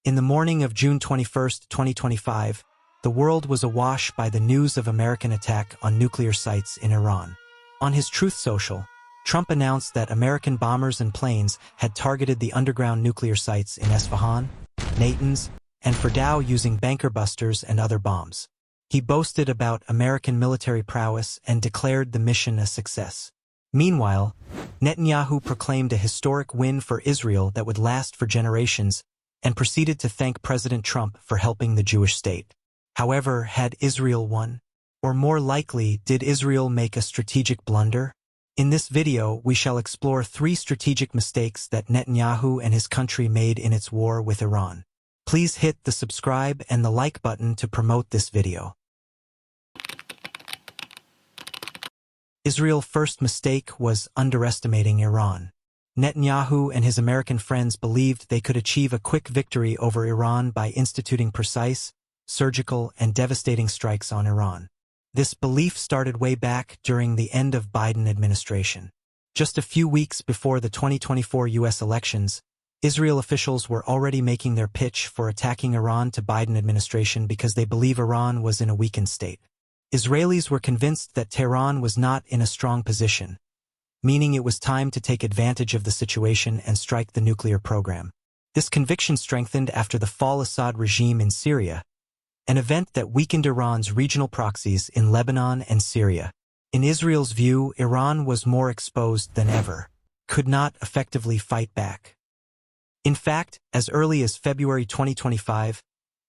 In the morning of June 21, 2025, the world was awash by the news of American attack on nuclear sites in Iran. On his Truth Social, Trump announced that American bombers and planes had targeted the underground nuclear sites in Isfahan, Natanz, and Fordow using bunker busters and other bombs. He boasted about American military prowess and declared the mission a success. Meanwhile, Netanyahu proclaimed a historic win for Israel that would last for generations and proceeded to thank President Trump for helping the Jewish state. However, had Israel won? Or more likely, did Israel make a strategic blunder? In this video, we shall explore 3 strategic mistakes that Netanyahu and his country made in its war with Iran. Please hit the subscribe and the like button to promote this video. Israel's first mistake was underestimating Iran. Netanyahu and his American friends believed they could achieve a quick victory over Iran by instituting precise, surgical, and devastating strikes on Iran. This belief started way back during the end of Biden administration. Just a few weeks before the 2024 U.S. elections, Israel officials were already making their pitch for attacking Iran to Biden administration because they believe Iran was in a weakened state. Israelis were convinced that Tehran was not in a strong position, meaning it was time to take advantage of the situation and strike the nuclear program. This conviction strengthened after the fall of Assad regime in Syria, an event that weakened Iran's regional proxies in Lebanon and Syria. In Israel's view, Iran was more exposed than ever, could not effectively fight back. In fact, as early as February 2025,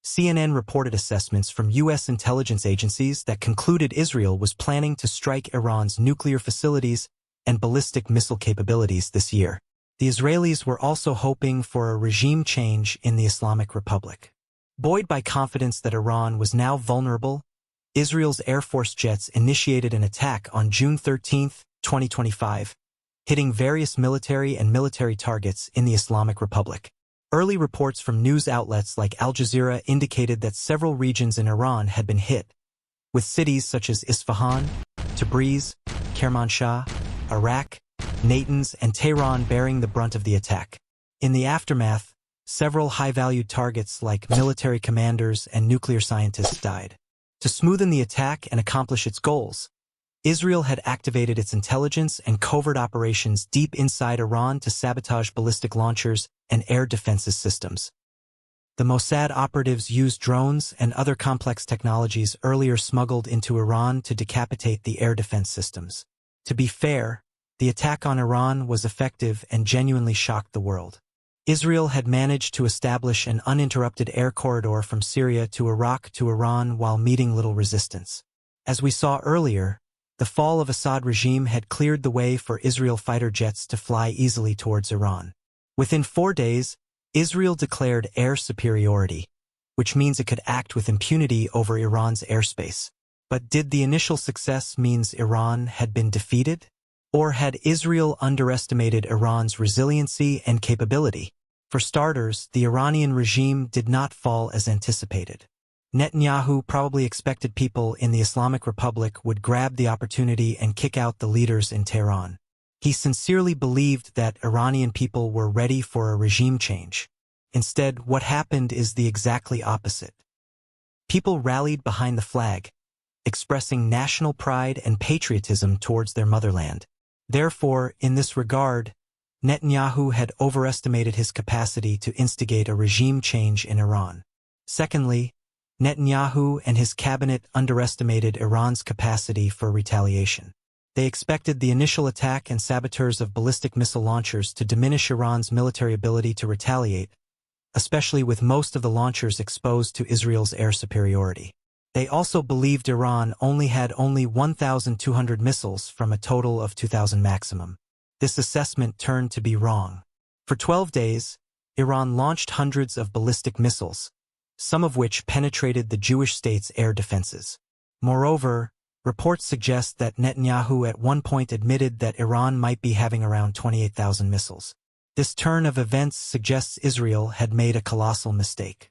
CNN reported assessments from U.S. intelligence agencies that concluded Israel was planning to strike Iran's nuclear facilities and ballistic missile capabilities this year. The Israelis were also hoping for a regime change in the Islamic Republic. Buoyed by confidence that Iran was now vulnerable, Israel's Air Force jets initiated an attack on June 13, 2025, hitting various military and military targets in the Islamic Republic. Early reports from news outlets like Al Jazeera indicated that several regions in Iran had been hit, with cities such as Isfahan, Tabriz, Kermanshah, Iraq, Natanz, and Tehran bearing the brunt of the attack. In the aftermath, several high-valued targets like military commanders and nuclear scientists died. To smoothen the attack and accomplish its goals, Israel had activated its intelligence and covert operations deep inside Iran to sabotage ballistic launchers and air defenses systems. The Mossad operatives used drones and other complex technologies earlier smuggled into Iran to decapitate the air defense systems. To be fair, the attack on Iran was effective and genuinely shocked the world. Israel had managed to establish an uninterrupted air corridor from Syria to Iraq to Iran while meeting little resistance. As we saw earlier, the fall of Assad regime had cleared the way for Israel fighter jets to fly easily towards Iran. Within 4 days, Israel declared air superiority, which means it could act with impunity over Iran's airspace. But did the initial success mean Iran had been defeated? Or had Israel underestimated Iran's resiliency and capability? For starters, the Iranian regime did not fall as anticipated. Netanyahu probably expected people in the Islamic Republic would grab the opportunity and kick out the leaders in Tehran. He sincerely believed that Iranian people were ready for a regime change. Instead, what happened is the exactly opposite. People rallied behind the flag, expressing national pride and patriotism towards their motherland. Therefore, in this regard, Netanyahu had overestimated his capacity to instigate a regime change in Iran. Secondly, Netanyahu and his cabinet underestimated Iran's capacity for retaliation. They expected the initial attack and saboteurs of ballistic missile launchers to diminish Iran's military ability to retaliate, especially with most of the launchers exposed to Israel's air superiority. They also believed Iran had only 1,200 missiles from a total of 2,000 maximum. This assessment turned to be wrong. For 12 days, Iran launched hundreds of ballistic missiles, some of which penetrated the Jewish state's air defenses. Moreover, reports suggest that Netanyahu at one point admitted that Iran might be having around 28,000 missiles. This turn of events suggests Israel had made a colossal mistake.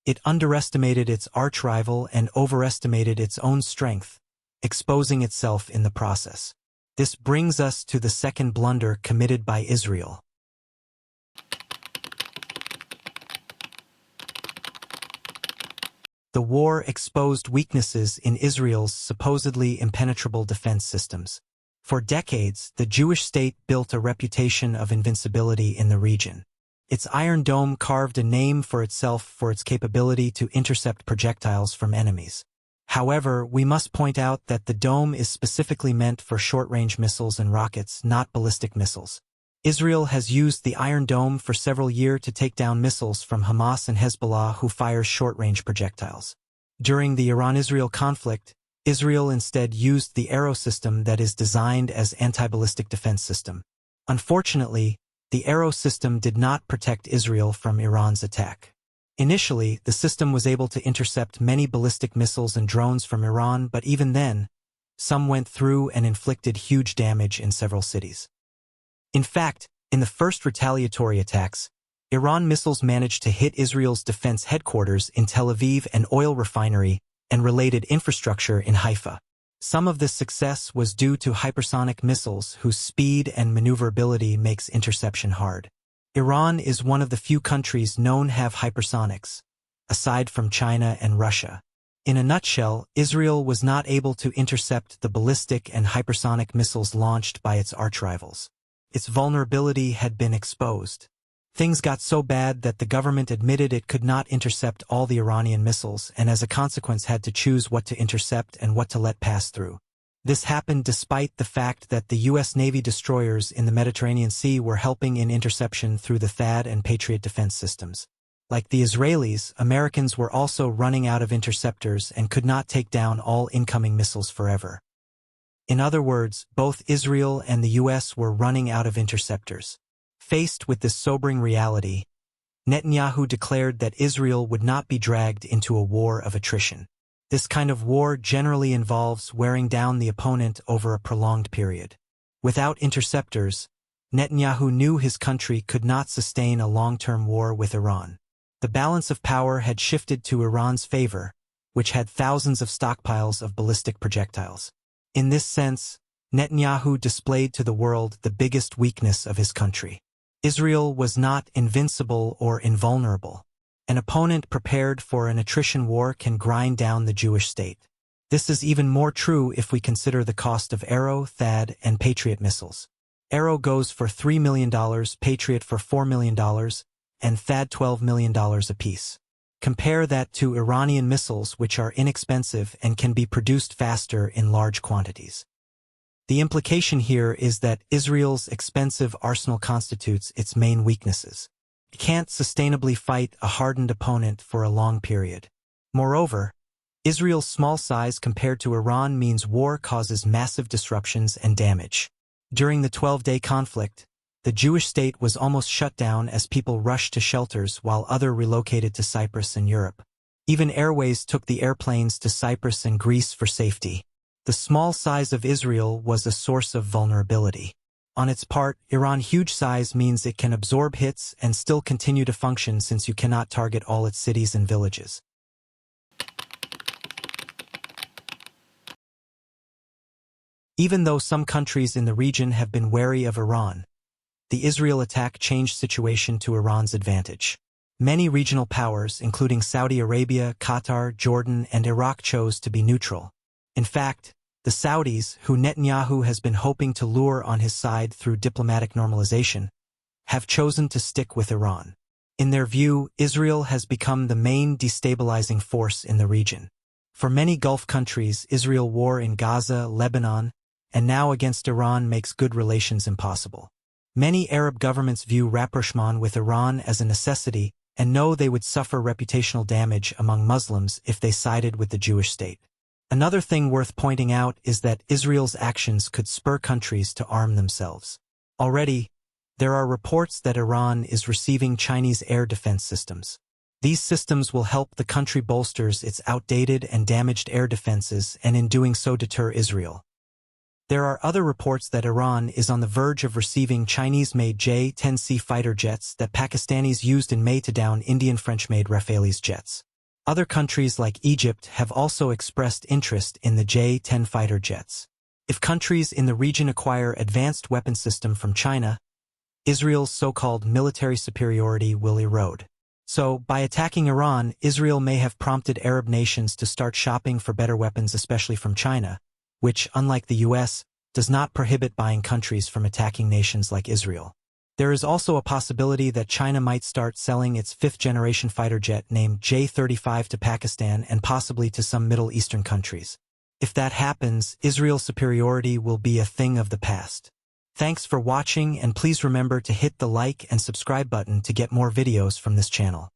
It underestimated its arch-rival and overestimated its own strength, exposing itself in the process. This brings us to the second blunder committed by Israel. the war exposed weaknesses in Israel's supposedly impenetrable defense systems. For decades, the Jewish state built a reputation of invincibility in the region. Its Iron Dome carved a name for itself for its capability to intercept projectiles from enemies. However, we must point out that the dome is specifically meant for short-range missiles and rockets, not ballistic missiles. Israel has used the Iron Dome for several years to take down missiles from Hamas and Hezbollah, who fires short-range projectiles. During the Iran-Israel conflict, Israel instead used the Arrow system that is designed as anti-ballistic defense system. Unfortunately, the Arrow system did not protect Israel from Iran's attack. Initially, the system was able to intercept many ballistic missiles and drones from Iran, but even then, some went through and inflicted huge damage in several cities. In fact, in the first retaliatory attacks, Iran missiles managed to hit Israel's defense headquarters in Tel Aviv, an oil refinery, and related infrastructure in Haifa. Some of this success was due to hypersonic missiles whose speed and maneuverability makes interception hard. Iran is one of the few countries known to have hypersonics, aside from China and Russia. In a nutshell, Israel was not able to intercept the ballistic and hypersonic missiles launched by its archrivals. Its vulnerability had been exposed. Things got so bad that the government admitted it could not intercept all the Iranian missiles and as a consequence had to choose what to intercept and what to let pass through. This happened despite the fact that the U.S. Navy destroyers in the Mediterranean Sea were helping in interception through the THAAD and Patriot defense systems. Like the Israelis, Americans were also running out of interceptors and could not take down all incoming missiles forever. In other words, both Israel and the U.S. were running out of interceptors. Faced with this sobering reality, Netanyahu declared that Israel would not be dragged into a war of attrition. This kind of war generally involves wearing down the opponent over a prolonged period. Without interceptors, Netanyahu knew his country could not sustain a long-term war with Iran. The balance of power had shifted to Iran's favor, which had thousands of stockpiles of ballistic projectiles. In this sense, Netanyahu displayed to the world the biggest weakness of his country. Israel was not invincible or invulnerable. An opponent prepared for an attrition war can grind down the Jewish state. This is even more true if we consider the cost of Arrow, THAAD, and Patriot missiles. Arrow goes for $3 million, Patriot for $4 million, and THAAD $12 million apiece. Compare that to Iranian missiles, which are inexpensive and can be produced faster in large quantities. The implication here is that Israel's expensive arsenal constitutes its main weaknesses. It can't sustainably fight a hardened opponent for a long period. Moreover, Israel's small size compared to Iran means war causes massive disruptions and damage. During the 12-day conflict, the Jewish state was almost shut down as people rushed to shelters while others relocated to Cyprus and Europe. Even airways took the airplanes to Cyprus and Greece for safety. The small size of Israel was a source of vulnerability. On its part, Iran's huge size means it can absorb hits and still continue to function since you cannot target all its cities and villages. Even though some countries in the region have been wary of Iran, the Israel attack changed the situation to Iran's advantage. Many regional powers, including Saudi Arabia, Qatar, Jordan, and Iraq, chose to be neutral. In fact, the Saudis, who Netanyahu has been hoping to lure on his side through diplomatic normalization, have chosen to stick with Iran. In their view, Israel has become the main destabilizing force in the region. For many Gulf countries, Israel's war in Gaza, Lebanon, and now against Iran makes good relations impossible. Many Arab governments view rapprochement with Iran as a necessity and know they would suffer reputational damage among Muslims if they sided with the Jewish state. Another thing worth pointing out is that Israel's actions could spur countries to arm themselves. Already, there are reports that Iran is receiving Chinese air defense systems. These systems will help the country bolster its outdated and damaged air defenses and in doing so deter Israel. There are other reports that Iran is on the verge of receiving Chinese-made J-10C fighter jets that Pakistanis used in May to down Indian French-made Rafales jets. Other countries like Egypt have also expressed interest in the J-10 fighter jets. If countries in the region acquire advanced weapon system from China, Israel's so-called military superiority will erode. So, by attacking Iran, Israel may have prompted Arab nations to start shopping for better weapons, especially from China, which, unlike the US, does not prohibit buying countries from attacking nations like Israel. There is also a possibility that China might start selling its fifth-generation fighter jet named J-35 to Pakistan and possibly to some Middle Eastern countries. If that happens, Israel's superiority will be a thing of the past. Thanks for watching, and please remember to hit the like and subscribe button to get more videos from this channel.